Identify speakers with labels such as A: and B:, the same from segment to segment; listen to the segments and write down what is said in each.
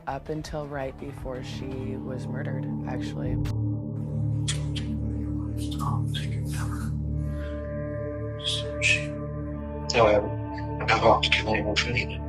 A: up until right before she was murdered, actually.
B: However, I have to kill anyone for anything.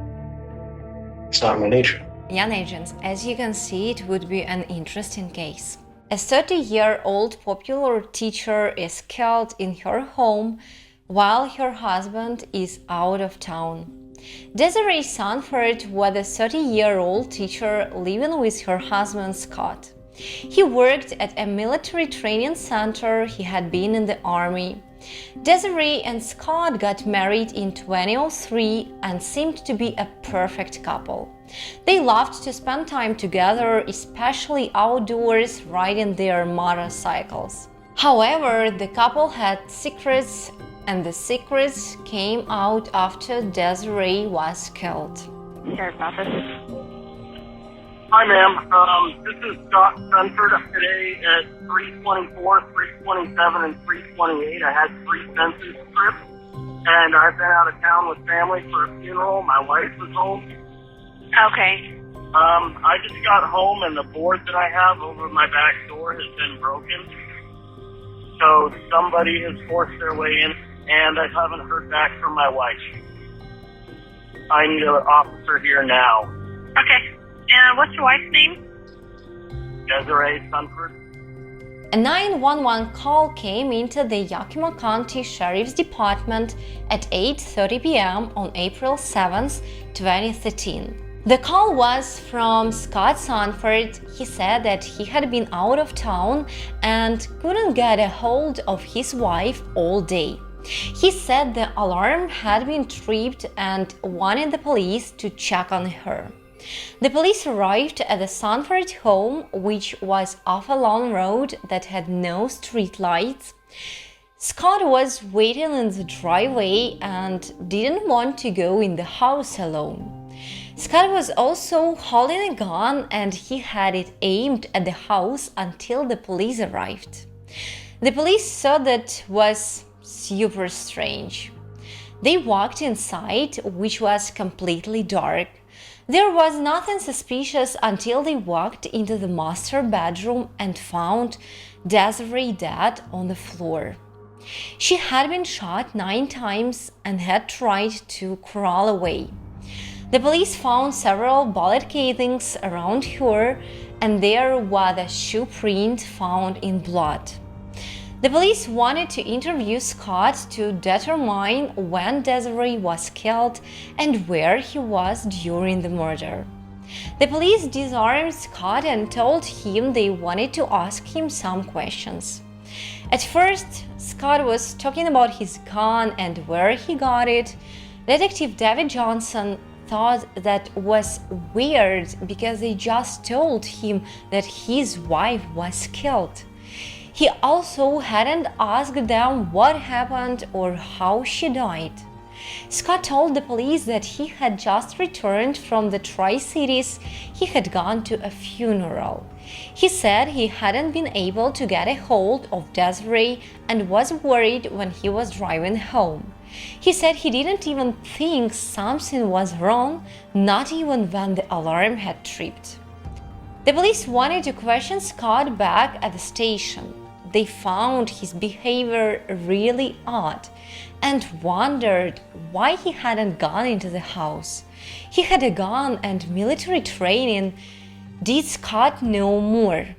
B: It's not my nature.
C: Young agents, as you can see, it would be an interesting case. A 30-year-old popular teacher is killed in her home while her husband is out of town. Desiree Sunford was a 30-year-old teacher living with her husband Scott. He worked at a military training center. He had been in the army. Desiree and Scott got married in 2003 and seemed to be a perfect couple. They loved to spend time together, especially outdoors, riding their motorcycles. However, the couple had secrets, and the secrets came out after Desiree was killed.
D: Sheriff's Office.
E: Hi, ma'am. This is Scott Sunford. Today at 324, 327, and 328, I had 3 census trips, and I've been out of town with family for a funeral. My wife was home.
D: Okay.
E: I just got home, and the board that I have over my back door has been broken. So somebody has forced their way in, and I haven't heard back from my wife. I need an officer here now.
D: Okay. And what's your wife's name?
E: Desiree Sunford.
C: A 911 call came into the Yakima County Sheriff's Department at 8:30 p.m. on April 7, 2013. The call was from Scott Sunford. He said that he had been out of town and couldn't get a hold of his wife all day. He said the alarm had been tripped and wanted the police to check on her. The police arrived at the Sunford home, which was off a long road that had no street lights. Scott was waiting in the driveway and didn't want to go in the house alone. Scott was also holding a gun and he had it aimed at the house until the police arrived. The police saw that was super strange. They walked inside, which was completely dark. There was nothing suspicious until they walked into the master bedroom and found Desiree dead on the floor. She had been shot 9 times and had tried to crawl away. The police found several bullet casings around her, and there was a shoe print found in blood. The police wanted to interview Scott to determine when Desiree was killed and where he was during the murder. The police disarmed Scott and told him they wanted to ask him some questions. At first, Scott was talking about his gun and where he got it. Detective David Johnson thought that was weird because they just told him that his wife was killed. He also hadn't asked them what happened or how she died. Scott told the police that he had just returned from the Tri-Cities. He had gone to a funeral. He said he hadn't been able to get a hold of Desiree and was worried when he was driving home. He said he didn't even think something was wrong, not even when the alarm had tripped. The police wanted to question Scott back at the station. They found his behavior really odd and wondered why he hadn't gone into the house. He had a gun and military training. Did Scott know more?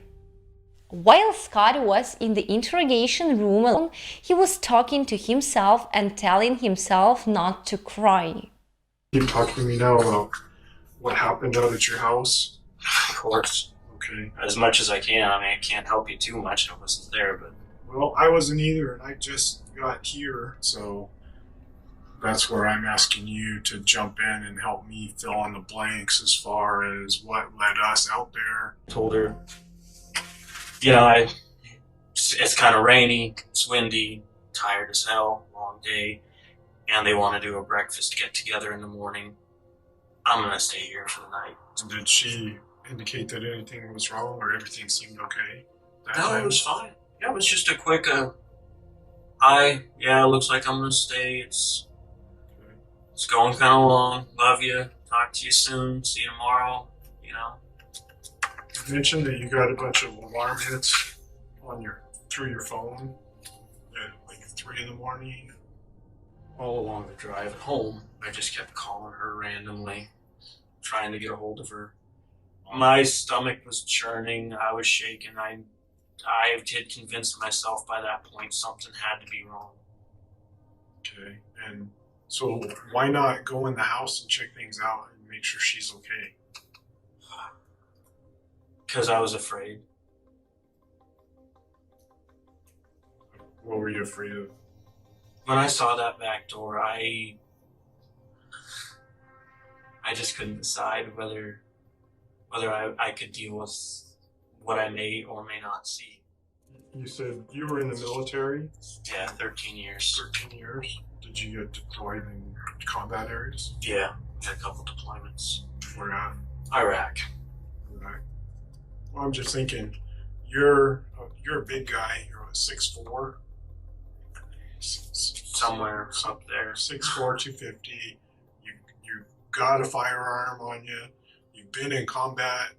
C: While Scott was in the interrogation room alone, he was talking to himself and telling himself not to cry.
F: You talking to me now about what happened out at your house?
B: Of course.
F: Okay.
B: As much as I can. I mean, I can't help you too much. I wasn't there, but...
F: Well, I wasn't either, and I just got here, so that's where I'm asking you to jump in and help me fill in the blanks as far as what led us out there.
B: Told her, it's kind of rainy, it's windy, tired as hell, long day, and they want to do a breakfast get-together in the morning. I'm going to stay here for the night.
F: Did she indicate that anything was wrong or everything seemed okay?
B: No, it was fine. Yeah, it was just a quick, hi, yeah, looks like I'm going to stay. It's going kind of long. Love you. Talk to you soon. See you tomorrow.
F: mentioned that you got a bunch of alarm hits through your phone at like 3 in the morning.
B: All along the drive home, I just kept calling her randomly, trying to get a hold of her. My stomach was churning. I was shaking. I had convinced myself by that point something had to be wrong.
F: Okay, and so why not go in the house and check things out and make sure she's okay?
B: Because I was afraid.
F: What were you afraid of?
B: When I saw that back door, I just couldn't decide whether I could deal with what I may or may not see.
F: You said you were in the military?
B: Yeah, 13 years.
F: 13 years? Did you get deployed in combat areas?
B: Yeah, had a couple deployments.
F: Where at?
B: Iraq.
F: Iraq. Well, I'm just thinking, you're a big guy. You're 6'4".
B: Somewhere up there.
F: 6'4", 250. You got a firearm on you. You've been in combat.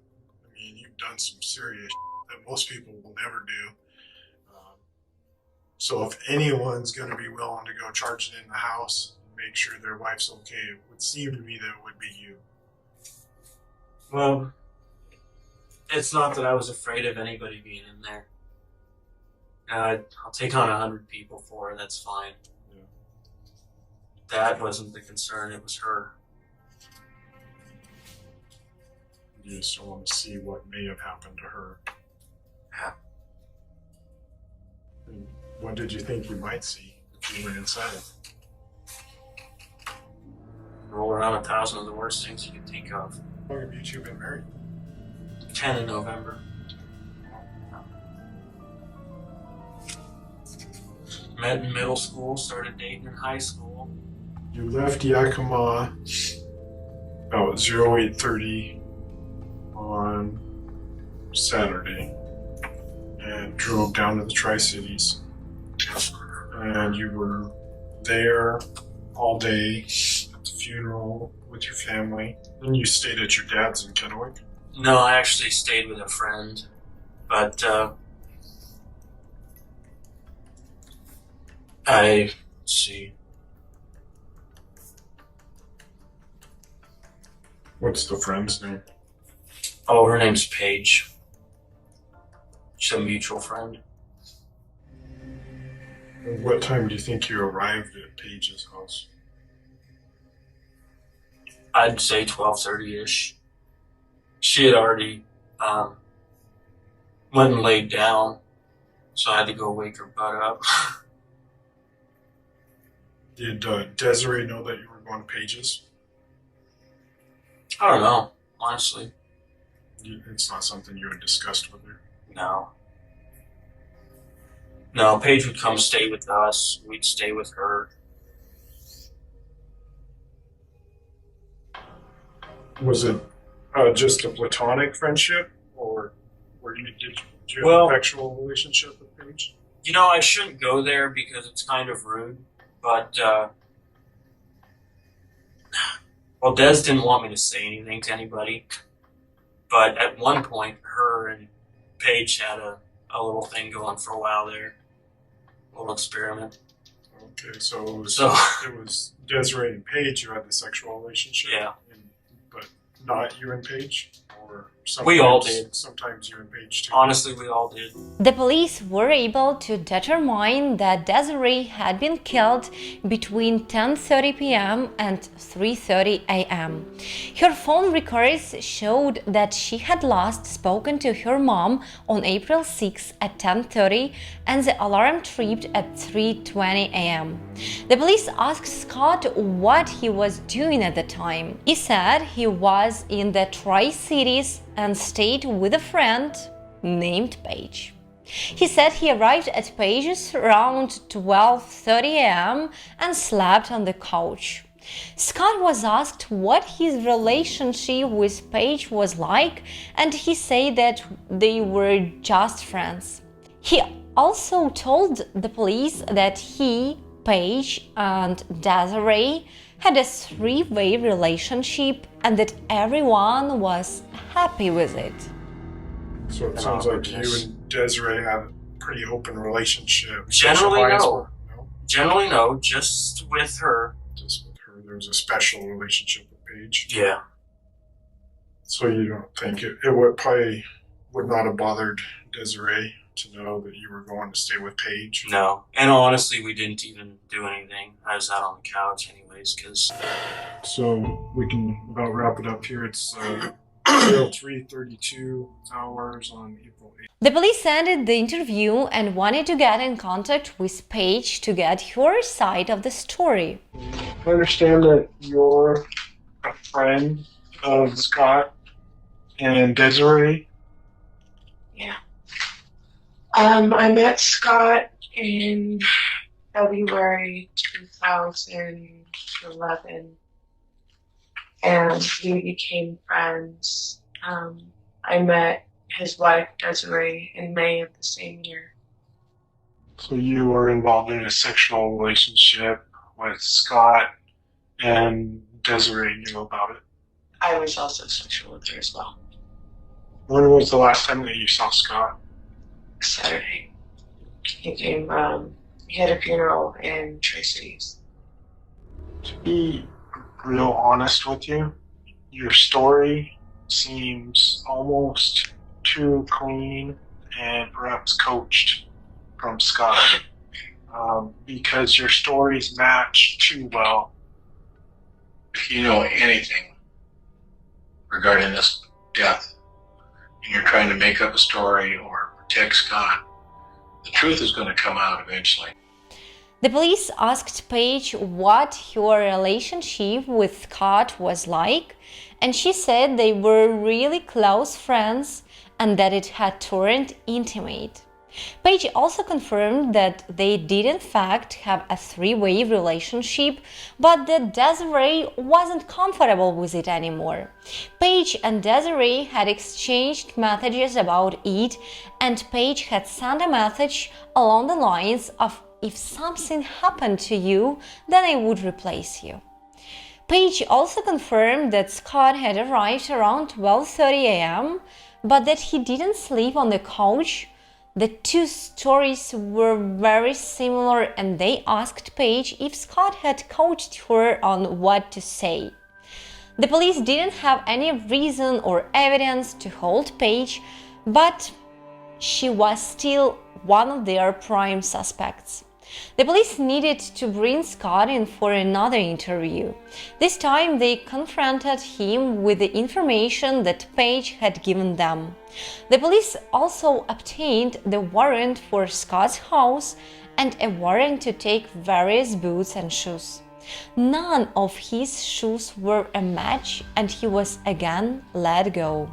F: I mean, you've done some serious shit that most people will never do. So if anyone's going to be willing to go charge it in the house and make sure their wife's okay, it would seem to me that it would be you.
B: Well, it's not that I was afraid of anybody being in there. I'll take on 100 people for her, that's fine.
F: Yeah.
B: That wasn't the concern, it was her.
F: You just don't want to see what may have happened to her.
B: Yeah.
F: And what did you think you might see if you went inside?
B: Roll around 1,000 of the worst things you can think of.
F: How long have you two been married?
B: 10 in November. Met in middle school, started dating in high school.
F: You left Yakima about 08:30 on Saturday and drove down to the Tri-Cities. And you were there all day at the funeral with your family. Then you stayed at your dad's in Kennewick.
B: No, I actually stayed with a friend, but let's see.
F: What's the friend's name?
B: Oh, her name's Paige. She's a mutual friend.
F: And what time do you think you arrived at Paige's house?
B: I'd say 12:30-ish. She had already went and laid down, so I had to go wake her butt up.
F: Did Desiree know that you were going to Paige's?
B: I don't know, honestly.
F: It's not something you had discussed with her?
B: No. No, Paige would come stay with us. We'd stay with her.
F: Was it just a platonic friendship, or did you have
B: Well,
F: an actual relationship with Paige?
B: You know, I shouldn't go there because it's kind of rude, but, well, Des didn't want me to say anything to anybody, but at one point, her and Paige had a little thing going for a while there, a little experiment.
F: Okay, so it was Desiree and Paige who had the sexual relationship?
B: Yeah.
F: But not you and Paige? Or
B: We all did.
F: Sometimes you and Paige too?
B: Honestly, we all did.
C: The police were able to determine that Desiree had been killed between 10:30 p.m. and 3:30 a.m. Her phone records showed that she had last spoken to her mom on April 6 at 10:30 and the alarm tripped at 3:20 a.m. The police asked Scott what he was doing at the time. He said he was in the Tri-Cities and stayed with a friend named Paige. He said he arrived at Paige's around 12:30 a.m. and slept on the couch. Scott was asked what his relationship with Paige was like, and he said that they were just friends. He also told the police that he, Paige, and Desiree had a three-way relationship and that everyone was happy with it.
F: So it sounds like you and Desiree have a pretty open relationship.
B: Generally,
F: No?
B: Generally, no. Just with her.
F: Just with her. There's a special relationship with Paige.
B: Yeah.
F: So you don't think it would not have bothered Desiree to know that you were going to stay with Paige?
B: No. And honestly, we didn't even do anything. I was out on the couch anyways, because...
F: So we can about wrap it up here. It's 03:32 hours on April 8th.
C: The police ended the interview and wanted to get in contact with Paige to get her side of the story.
F: I understand that you're a friend of Scott and Desiree.
G: Yeah. I met Scott in February 2011, and we became friends. I met his wife, Desiree, in May of the same year.
F: So you were involved in a sexual relationship with Scott, and Desiree knew about it.
G: I was also sexual with her as well.
F: When was the last time that you saw Scott?
G: Saturday. He came, he had a funeral in Tri-Cities.
F: To be real honest with you, your story seems almost too clean and perhaps coached from Scott, because your stories match too well.
H: If you know anything regarding this death, and you're trying to make up a story or protect Scott, the truth is going to come out eventually.
C: The police asked Paige what her relationship with Scott was like, and she said they were really close friends and that it had turned intimate. Paige also confirmed that they did in fact have a three-way relationship, but that Desiree wasn't comfortable with it anymore. Paige and Desiree had exchanged messages about it, and Paige had sent a message along the lines of, "If something happened to you, then I would replace you." Paige also confirmed that Scott had arrived around 12:30 a.m., but that he didn't sleep on the couch. The two stories were very similar, and they asked Paige if Scott had coached her on what to say. The police didn't have any reason or evidence to hold Paige, but she was still one of their prime suspects. The police needed to bring Scott in for another interview. This time they confronted him with the information that Paige had given them. The police also obtained the warrant for Scott's house and a warrant to take various boots and shoes. None of his shoes were a match, and he was again let go.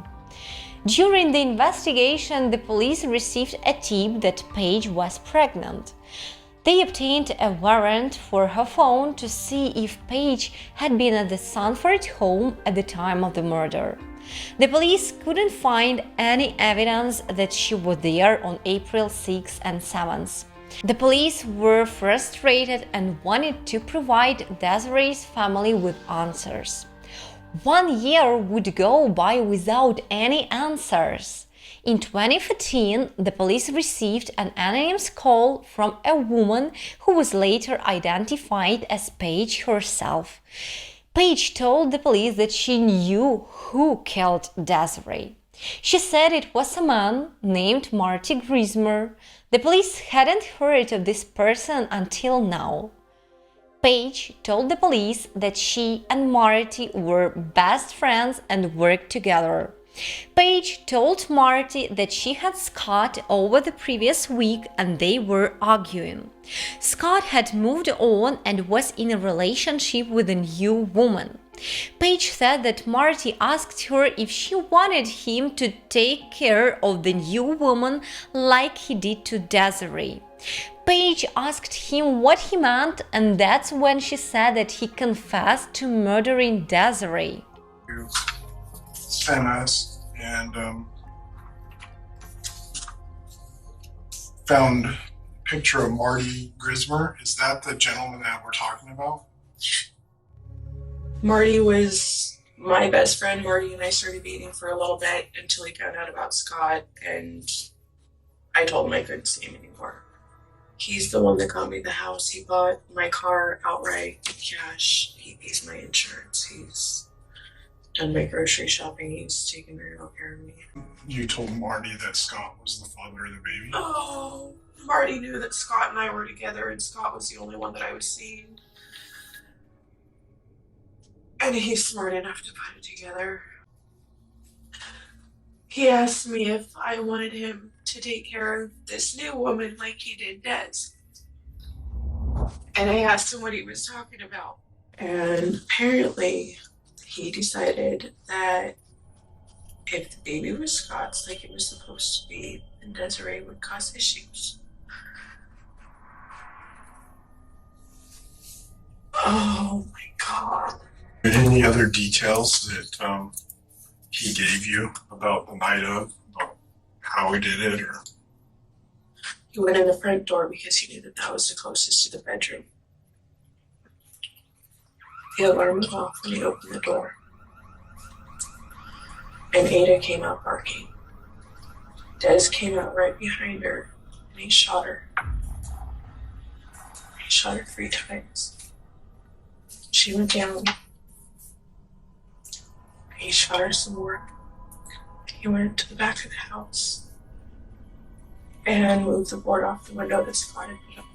C: During the investigation, the police received a tip that Paige was pregnant. They obtained a warrant for her phone to see if Paige had been at the Sunford home at the time of the murder. The police couldn't find any evidence that she was there on April 6th and 7th. The police were frustrated and wanted to provide Desiree's family with answers. 1 year would go by without any answers. In 2014, the police received an anonymous call from a woman who was later identified as Paige herself. Paige told the police that she knew who killed Desiree. She said it was a man named Marty Grismer. The police hadn't heard of this person until now. Paige told the police that she and Marty were best friends and worked together. Paige told Marty that she had Scott over the previous week and they were arguing. Scott had moved on and was in a relationship with a new woman. Paige said that Marty asked her if she wanted him to take care of the new woman like he did to Desiree. Paige asked him what he meant, and that's when she said that he confessed to murdering Desiree.
F: Sent us and found a picture of Marty Grismer. Is that the gentleman that we're talking about?
G: Marty was My best friend Marty and I started dating for a little bit until he found out about Scott, and I told him I couldn't see him anymore. He's the one that got me the house. He bought my car outright cash. He pays my insurance. He's done my grocery shopping. He's taken very well care of me.
F: You told Marty that Scott was the father of the baby?
G: Oh, Marty knew that Scott and I were together, and Scott was the only one that I was seeing. And he's smart enough to put it together. He asked me if I wanted him to take care of this new woman like he did Des. And I asked him what he was talking about. And apparently he decided that if the baby was Scott's like it was supposed to be, then Desiree would cause issues. Oh my God.
F: Any other details that he gave you about the night of, about how he did it, or?
G: He went in the front door because he knew that that was the closest to the bedroom. The alarm went off when he opened the door. And Ada came out barking. Des came out right behind her, and he shot her. He shot her 3 times. She went down. He shot her some more. He went to the back of the house and moved the board off the window that Scott had put up.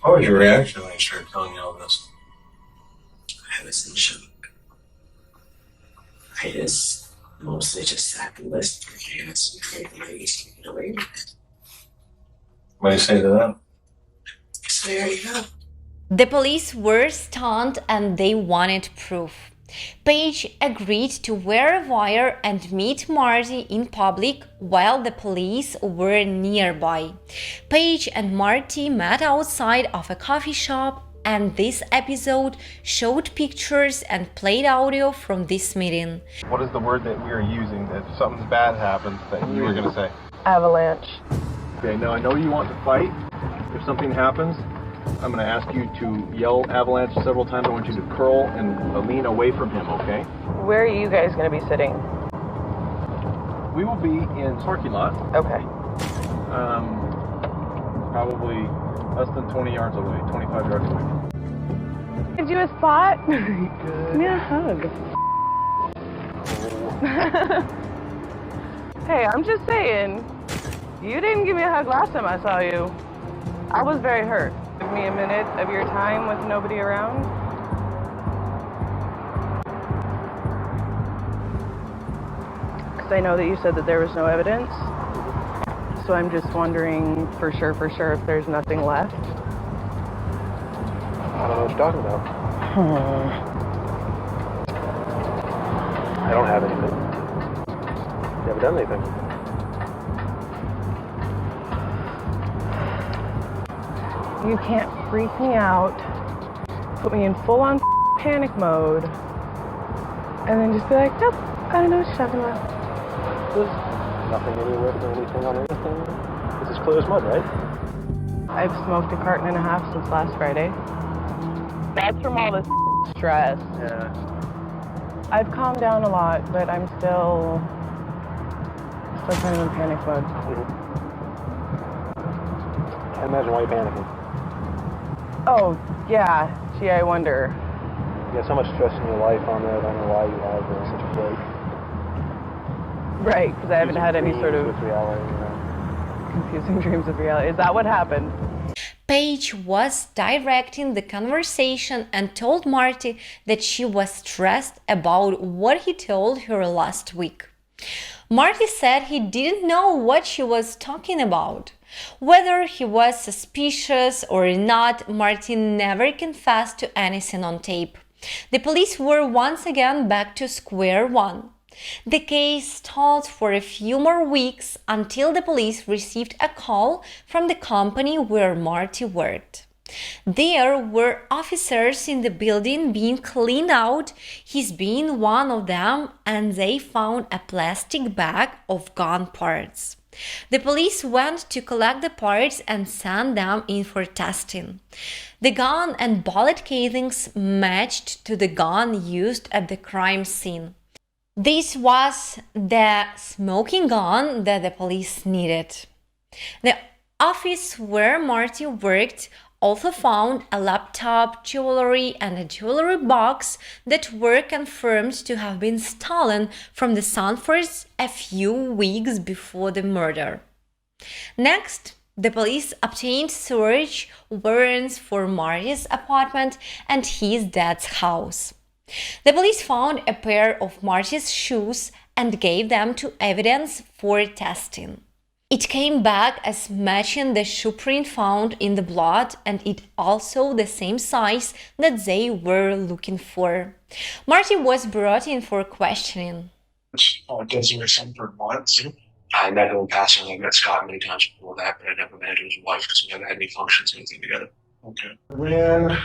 H: What was your reaction when he started telling you all this?
G: I was in shock. I just mostly just sat and listened for chaos and prayed that I used to get away with it.
H: What do you say to that?
G: So there you go.
C: The police were stunned and they wanted proof. Paige agreed to wear a wire and meet Marty in public while the police were nearby. Paige and Marty met outside of a coffee shop, and this episode showed pictures and played audio from this meeting.
I: What is the word that we are using if something bad happens that you were going to say?
J: Avalanche.
I: Okay, now I know you want to fight. If something happens, I'm going to ask you to yell avalanche several times. I want you to curl and lean away from him, okay?
J: Where are you guys going to be sitting?
I: We will be in parking lot.
J: Okay.
I: Probably less than 20 yards away, 25 yards away.
J: Did you a spot? Give me a hug. Hey, I'm just saying, you didn't give me a hug last time I saw you. I was very hurt. Give me a minute of your time with nobody around. Because I know that you said that there was no evidence. So I'm just wondering for sure if there's nothing left.
I: I don't know what you're talking about. I don't have anything. You haven't done anything.
J: You can't freak me out, put me in full-on panic mode, and then just be like, nope, I don't know what you're talking about.
I: There's nothing anywhere or anything on anything. This is clear as mud, right?
J: I've smoked a carton and a half since last Friday. That's from all this stress.
I: Yeah.
J: I've calmed down a lot, but I'm still kind of in panic mode.
I: Can't imagine why you're panicking.
J: Oh, yeah. Gee, I wonder.
I: You got so much stress in your life on there. I don't know why you have such a break.
J: Right, because I haven't had any sort of
I: with reality, you know.
J: confusing dreams of reality. Is that what happened?
C: Paige was directing the conversation and told Marty that she was stressed about what he told her last week. Marty said he didn't know what she was talking about. Whether he was suspicious or not, Marty never confessed to anything on tape. The police were once again back to square one. The case stalled for a few more weeks until the police received a call from the company where Marty worked. There were officers in the building being cleaned out, his being one of them, and they found a plastic bag of gun parts. The police went to collect the parts and send them in for testing. The gun and bullet casings matched to the gun used at the crime scene. This was the smoking gun that the police needed. The office where Marty worked also found a laptop, jewelry, and a jewelry box that were confirmed to have been stolen from the Sunfords a few weeks before the murder. Next, the police obtained search warrants for Marty's apartment and his dad's house. The police found a pair of Marty's shoes and gave them to evidence for testing. It came back as matching the shoe print found in the blood, and it also the same size that they were looking for. Marty was brought in for questioning.
F: Desiree Sunford once.
B: I met him in passing. I met Scott many times before that, but I never met his wife because we never had any functions or anything together.
F: Okay. Ran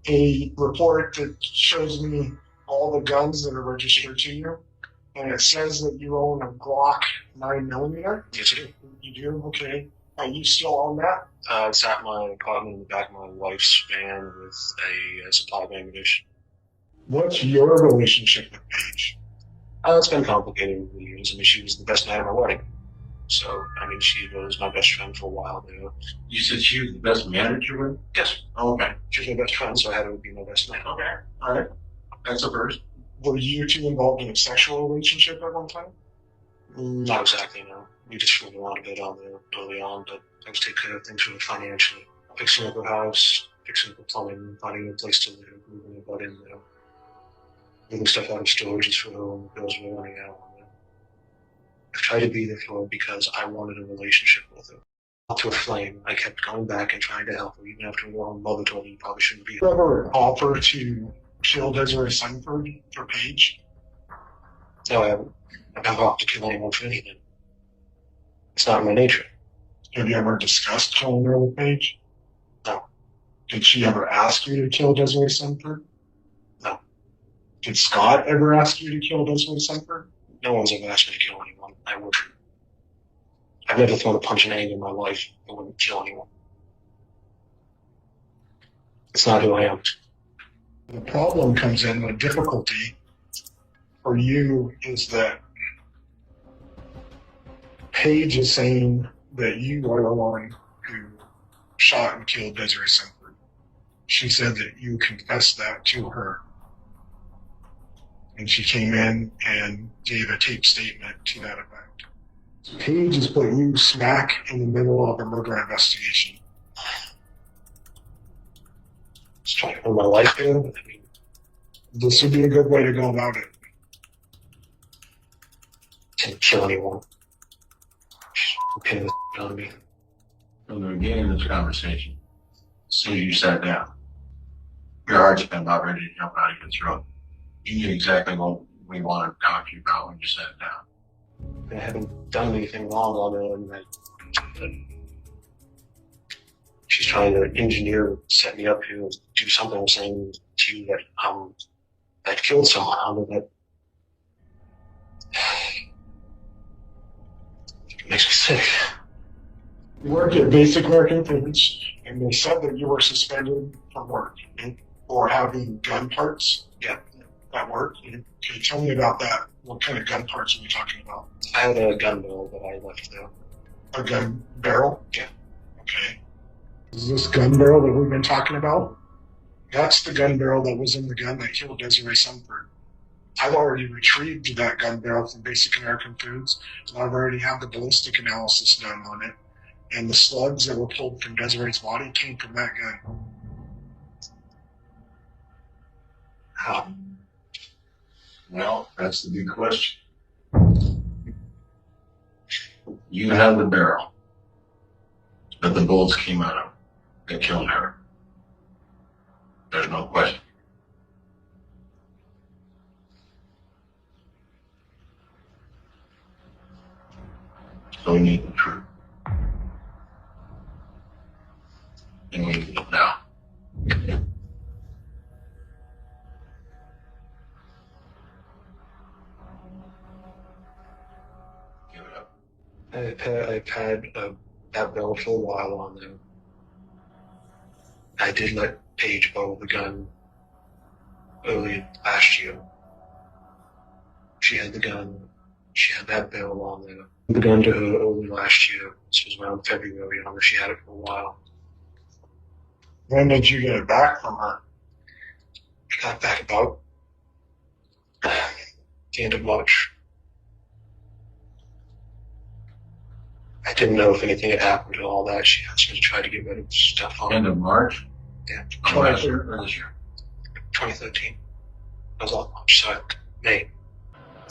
F: a report that shows me all the guns that are registered to you, and it says that you own a Glock 9mm.
B: Yes, I do.
F: You do? Okay. Are you still on that?
B: It's at my apartment in the back of my wife's van with a supply of ammunition.
F: What's your relationship with Paige?
B: It's been complicated over the years. I mean, she was the best man at my wedding. So, I mean, she was my best friend for a while there.
H: You said she was the best manager with?
B: Yes.
F: Oh, okay.
B: She was my best friend, so I had her be my best man.
F: Okay. All right.
H: That's a first.
F: Were you two involved in a sexual relationship at one time?
B: Not exactly, no. We just fooled around a bit on there early on, but I was taking care of things really financially. Fixing up her house, fixing up her plumbing, finding a place to live, moving her butt in there. Moving stuff out of storages for her when the bills were running out on there. I tried to be there for her because I wanted a relationship with her. Not to a flame, I kept going back and trying to help her, even after her own mother told me you probably shouldn't be.
F: Did you ever offer to kill Desiree Sunford for Paige?
B: No, I haven't. I've never offered to kill anyone for anything. It's not in my nature.
F: Have you ever discussed killing her with Paige?
B: No.
F: Did she ever ask you to kill Desiree Sunford?
B: No.
F: Did Scott ever ask you to kill Desiree Sunford?
B: No one's ever asked me to kill anyone. I wouldn't. I've never thrown a punch in anger in my life. I wouldn't kill anyone. It's not who I am.
F: The problem comes in, the difficulty for you is that Paige is saying that you are the one who shot and killed Desiree Sunford. She said that you confessed that to her. And she came in and gave a taped statement to that effect. Paige is putting you smack in the middle of a murder investigation.
B: Just trying to hold my life in. I mean,
F: this would be a good way to go about it.
B: Didn't kill anyone. Pin the on me.
H: From the beginning of this conversation, as soon as you sat down, your heart's been about ready to jump out of your throat. You knew exactly what we wanted to talk to you about when you sat down.
B: I haven't done anything wrong on her, and she's trying to engineer, set me up here, do something. I'm saying to you that I've killed someone. That it makes me sick.
F: You work at Basic American Foods, and they said that you were suspended from work for having gun parts.
B: Yeah.
F: At work. Can you tell me about that? What kind of gun parts are we talking about?
B: I had a gun barrel that I left there.
F: A gun barrel?
B: Yeah.
F: Okay. Is this gun barrel that we've been talking about? That's the gun barrel that was in the gun that killed Desiree Sunford. I've already retrieved that gun barrel from Basic American Foods, and I've already had the ballistic analysis done on it. And the slugs that were pulled from Desiree's body came from that gun.
B: How?
H: Well, that's the big question. You had the barrel that the bullets came out of that killed her. There's no question. So we need the truth. And we need it now.
K: I've had that bell for a while on them. I did let Paige borrow the gun early last year. She had the gun. She had that bell on there. The gun to her early last year. This was around February. She had it for a while.
F: When did you get it back from her?
K: I got back about the end of March. I didn't know if anything had happened and all that. She asked me to try to get rid of stuff on
H: End of March?
K: Yeah.
H: Last year or this year?
K: 2013. I was on March 2nd, May.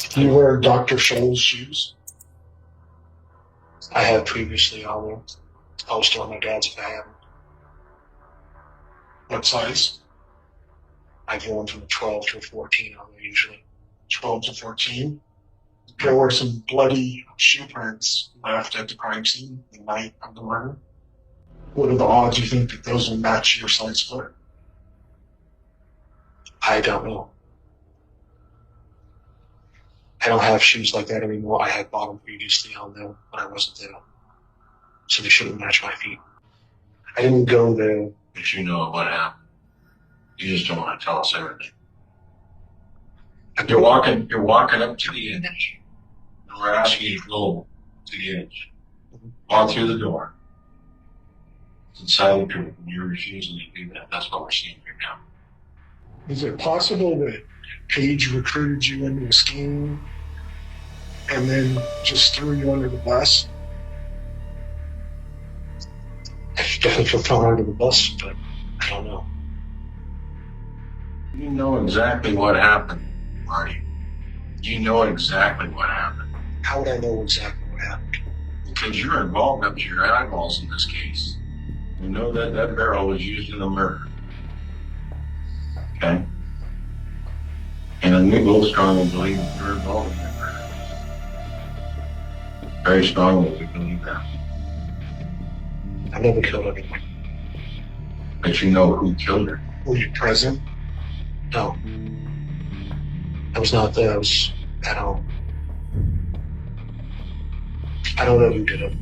F: Do you wear Dr. Scholl's shoes?
K: I have previously on them. I was telling my dad's if I haven't.
F: What size?
K: I've worn from a 12 to a 14 on there usually.
F: 12 to 14? There were some bloody shoe prints left at the crime scene the night of the murder. What are the odds you think that those will match your size foot?
K: I don't know. I don't have shoes like that anymore. I had bought them previously on there when I wasn't there. So they shouldn't match my feet. I didn't go there.
H: But you know what happened. You just don't want to tell us everything. You're walking up to the edge. And we're asking you to go to the edge. Walk through the door. It's inside the truth, and you're refusing to do that. That's what we're seeing right now.
F: Is it possible that Paige recruited you into a scheme and then just threw you under the bus?
K: I definitely feel thrown under the bus, but I don't know.
H: You know exactly what happened, Marty. You know exactly what happened.
K: How would I know exactly what happened?
H: Because you're involved up to your eyeballs in this case. You know that that barrel was used in the murder. Okay? And we both strongly believe that you're involved in that murder. Very strongly we believe that.
K: I've never killed anyone.
H: But you know who killed her.
F: Were you present?
K: No. I was not there. I was at home. I don't know who did it.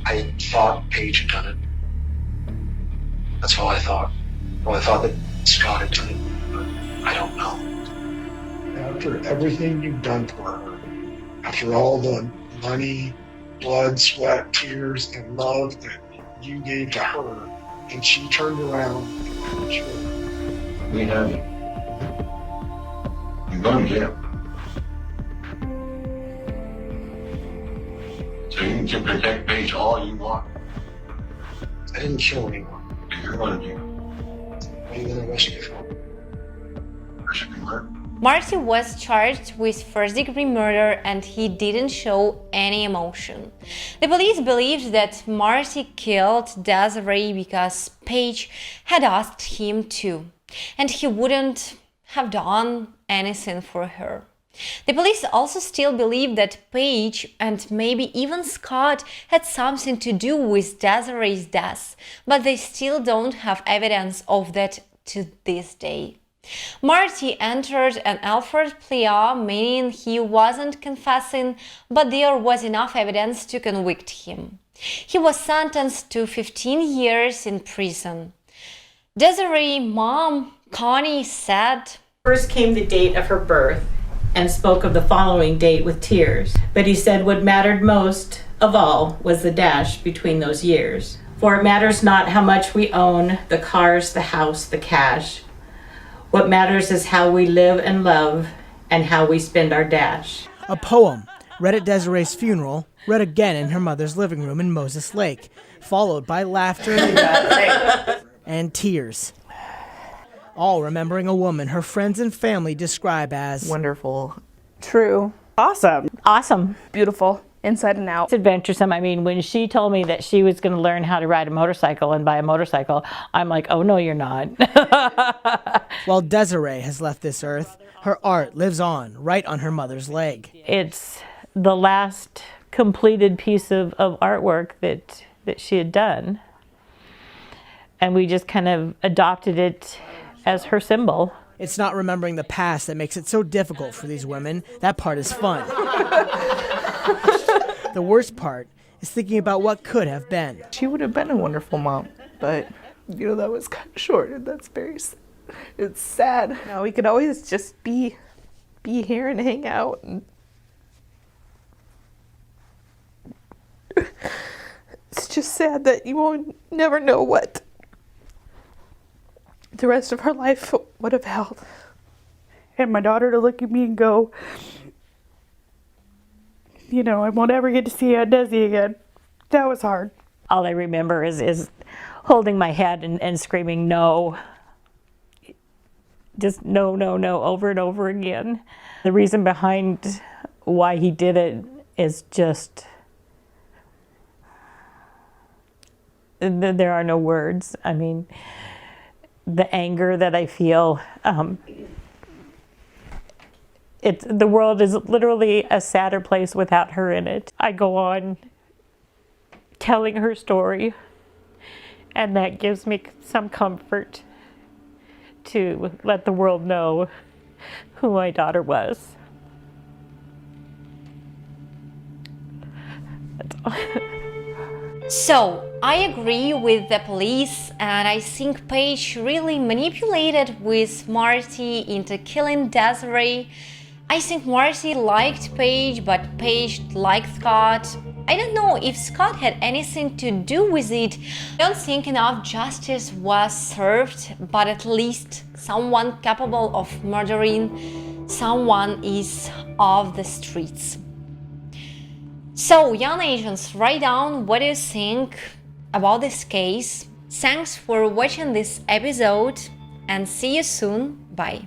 K: I thought Paige had done it. That's all I thought. Well, I thought that Scott had done it, but I don't know.
F: After everything you've done for her, after all the money, blood, sweat, tears, and love that you gave to her, and she turned around and hurt you.
H: We have you. You're going to jail. So you can protect Paige all you want.
K: I didn't kill anyone.
H: But you're going to jail.
K: What are you going to arrest me for?
H: First-degree murder.
C: Marty was charged with first-degree murder and he didn't show any emotion. The police believed that Marty killed Desiree because Paige had asked him to, and he wouldn't have done anything for her. The police also still believe that Paige and maybe even Scott had something to do with Desiree's death, but they still don't have evidence of that to this day. Marty entered an Alford plea, meaning he wasn't confessing, but there was enough evidence to convict him. He was sentenced to 15 years in prison. Desiree's mom, Connie, said,
L: First came the date of her birth and spoke of the following date with tears. But he said what mattered most of all was the dash between those years. For it matters not how much we own, the cars, the house, the cash. What matters is how we live and love and how we spend our dash.
M: A poem read at Desiree's funeral, read again in her mother's living room in Moses Lake, followed by laughter and tears. All remembering a woman her friends and family describe as
J: wonderful, true, awesome, beautiful, inside and out.
N: It's adventuresome. I mean, when she told me that she was going to learn how to ride a motorcycle and buy a motorcycle, I'm like, oh no, you're not.
M: While Desiree has left this earth, her art lives on, right on her mother's leg.
N: It's the last completed piece of artwork that she had done. And we just kind of adopted it as her symbol.
M: It's not remembering the past that makes it so difficult for these women. That part is fun. The worst part is thinking about what could have been.
J: She would have been a wonderful mom, but, that was kind of short, and that's it's sad. We could always just be here and hang out. And it's just sad that you won't never know what the rest of her life would have held. And my daughter to look at me and go, I won't ever get to see Aunt Desi again. That was hard.
N: All I remember is holding my head and screaming, no. Just no, no, no, over and over again. The reason behind why he did it is just, there are no words. I mean, the anger that I feel, the world is literally a sadder place without her in it. I go on telling her story, and that gives me some comfort to let the world know who my daughter was. That's all.
C: So, I agree with the police, and I think Paige really manipulated with Marty into killing Desiree. I think Marty liked Paige, but Paige liked Scott. I don't know if Scott had anything to do with it. I don't think enough justice was served, but at least someone capable of murdering someone is off the streets. So, young agents, write down what you think about this case. Thanks for watching this episode, and see you soon. Bye.